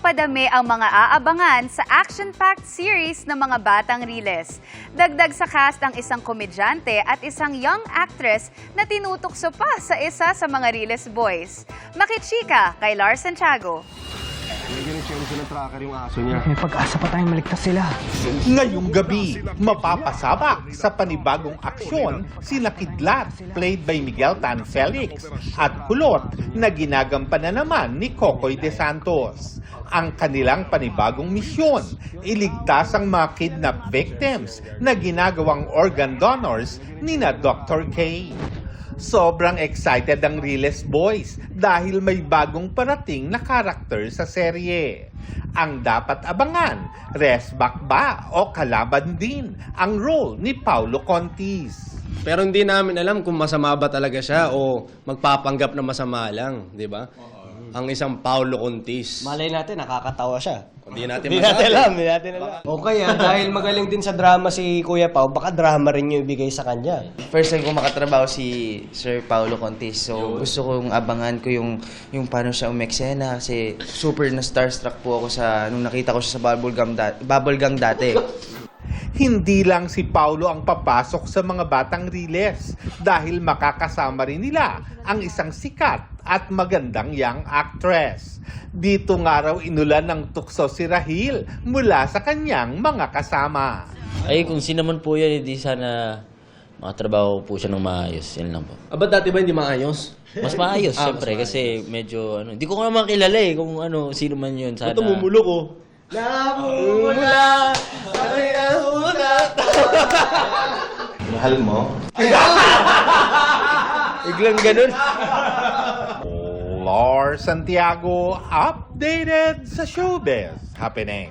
napadami ang mga aabangan sa action-packed series ng mga Batang Riles. Dagdag sa cast ang isang komedyante at isang young actress na tinutokso pa sa isa sa mga Riles boys. Makichika kay Lars Santiago. Nagyan siya ng tracker yung aso niya. May pag-asa pa tayong maligtas sila. Ngayong gabi, mapapasabak sa panibagong aksyon sina Kidlat, played by Miguel Tan Felix, at Kulot na ginagampanan naman ni Kokoy De Santos. Ang kanilang panibagong misyon, iligtas ang mga kidnap victims na ginagawang organ donors ni na Dr. K. Sobrang excited ang Riles Boys dahil may bagong parating na karakter sa serye. Ang dapat abangan, resback ba o kalaban din ang role ni Paulo Contis. Pero hindi namin alam kung masama ba talaga siya o magpapanggap na masama lang, di ba? Ang isang Paulo Contis. Malay natin, nakakatawa siya. Hindi natin Hindi natin alam. O kaya, dahil magaling din sa drama si Kuya Pao, baka drama rin yung ibigay sa kanya. First time ko makatrabaho si Sir Paulo Contis. So, gusto kong abangan ko yung paano siya umeksena kasi super na starstruck po ako nung nakita ko siya sa Bubble Gang dati. Hindi lang si Paulo ang papasok sa mga Batang Riles dahil makakasama rin nila ang isang sikat at magandang young actress. Dito nga raw inulan ng tukso si Rahil mula sa kanyang mga kasama. Ay, kung sino man po yan, hindi sana makatrabaho po siya ng maayos. Yan lang po. Ba't dati ba hindi maayos? Mas maayos, syempre, kasi medyo, hindi ko nga makilala kung sino man yun. Sana. Ito mumulok oh. Namumula, ay nahulat. Mahal mo? Biglang ganun. Lars Santiago, updated sa showbiz happening.